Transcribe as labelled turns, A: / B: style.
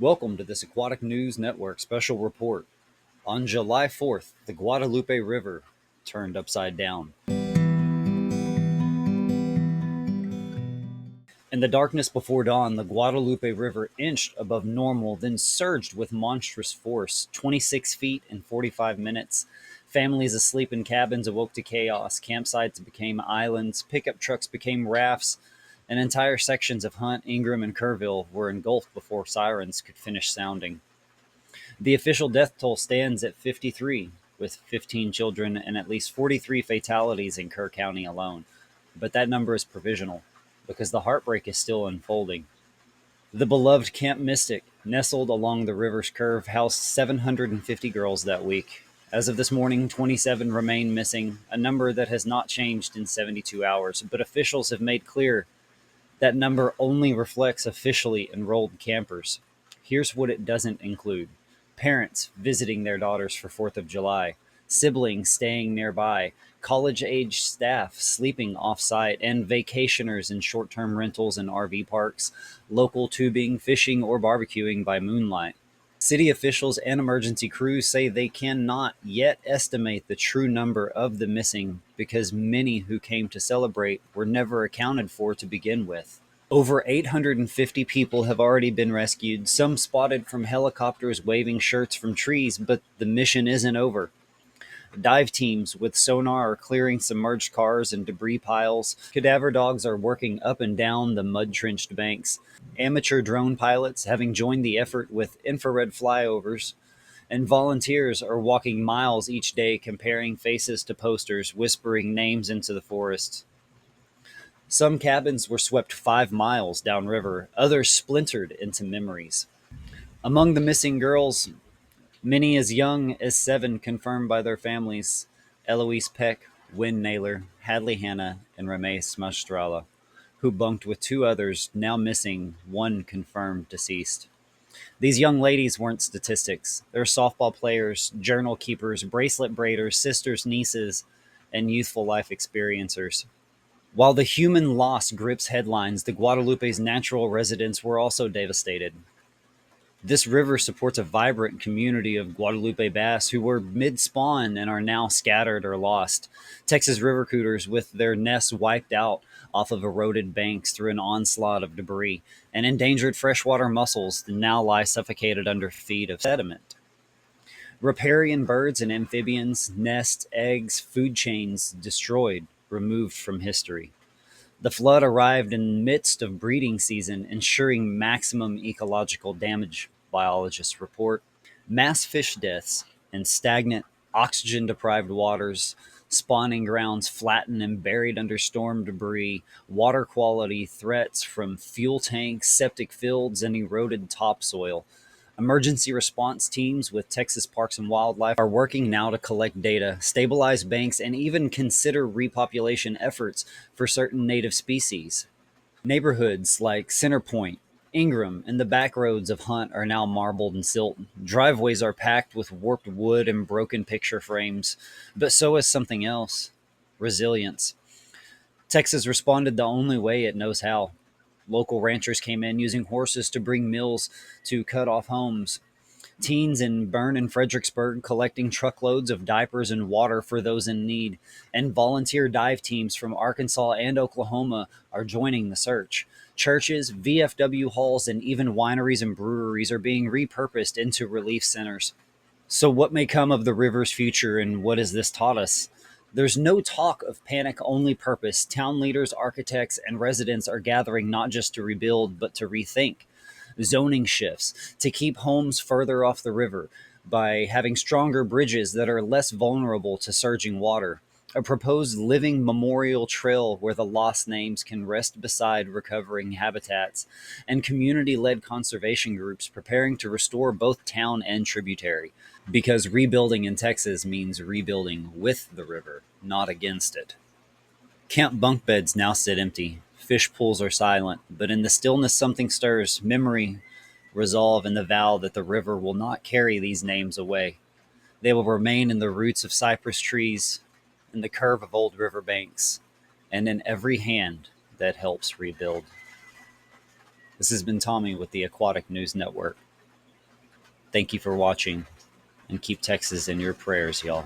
A: Welcome to this Aquatic News Network special report. On July 4th, the Guadalupe River turned upside down. In the darkness before dawn, the Guadalupe River inched above normal, then surged with monstrous force, 26 feet in 45 minutes. Families asleep in cabins awoke to chaos. Campsites became islands. Pickup trucks became rafts. And entire sections of Hunt, Ingram, and Kerrville were engulfed before sirens could finish sounding. The official death toll stands at 53, with 15 children and at least 43 fatalities in Kerr County alone. But that number is provisional, because the heartbreak is still unfolding. The beloved Camp Mystic, nestled along the river's curve, housed 750 girls that week. As of this morning, 27 remain missing, a number that has not changed in 72 hours, but officials have made clear that number only reflects officially enrolled campers. Here's what it doesn't include: parents visiting their daughters for 4th of July, siblings staying nearby, college age staff sleeping off site, and vacationers in short term rentals and RV parks, local tubing, fishing, or barbecuing by moonlight. City officials and emergency crews say they cannot yet estimate the true number of the missing because many who came to celebrate were never accounted for to begin with. Over 850 people have already been rescued, some spotted from helicopters waving shirts from trees, but the mission isn't over. Dive teams with sonar are clearing submerged cars and debris piles. Cadaver dogs are working up and down the mud-drenched banks. Amateur drone pilots having joined the effort with infrared flyovers. And volunteers are walking miles each day comparing faces to posters, whispering names into the forest. Some cabins were swept 5 miles downriver, others splintered into memories. Among the missing girls, many as young as 7 confirmed by their families: Eloise Peck, Wynn Naylor, Hadley Hanna, and Ramesh Mastrala, who bunked with 2 others, now missing, 1 confirmed deceased. These young ladies weren't statistics. They're softball players, journal keepers, bracelet braiders, sisters, nieces, and youthful life experiencers. While the human loss grips headlines, the Guadalupe's natural residents were also devastated. This river supports a vibrant community of Guadalupe bass who were mid-spawn and are now scattered or lost. Texas river cooters with their nests wiped out off of eroded banks through an onslaught of debris, and endangered freshwater mussels now lie suffocated under feet of sediment. Riparian birds and amphibians, nests, eggs, food chains destroyed, removed from history. The flood arrived in the midst of breeding season, ensuring maximum ecological damage, biologists report. Mass fish deaths and stagnant, oxygen deprived waters, spawning grounds flattened and buried under storm debris, water quality threats from fuel tanks, septic fields, and eroded topsoil. Emergency response teams with Texas Parks and Wildlife are working now to collect data, stabilize banks, and even consider repopulation efforts for certain native species. Neighborhoods like Center Point, Ingram, and the back roads of Hunt are now marbled and silt. Driveways are packed with warped wood and broken picture frames, but so is something else: resilience. Texas responded the only way it knows how. Local ranchers came in using horses to bring meals to cut off homes. Teens in Bern and Fredericksburg collecting truckloads of diapers and water for those in need. And volunteer dive teams from Arkansas and Oklahoma are joining the search. Churches, VFW halls, and even wineries and breweries are being repurposed into relief centers. So, what may come of the river's future, and what has this taught us? There's no talk of panic only purpose. Town leaders, architects, and residents are gathering not just to rebuild, but to rethink. Zoning shifts to keep homes further off the river by having stronger bridges that are less vulnerable to surging water. A proposed living memorial trail where the lost names can rest beside recovering habitats, and community led conservation groups preparing to restore both town and tributary. Because rebuilding in Texas means rebuilding with the river, not against it. Camp bunk beds now sit empty. Fish pools are silent, but in the stillness something stirs: memory, resolve, and the vow that the river will not carry these names away. They will remain in the roots of cypress trees, in the curve of old river banks, and in every hand that helps rebuild. This has been Tommy with the Aquatic News Network. Thank you for watching, and keep Texas in your prayers, y'all.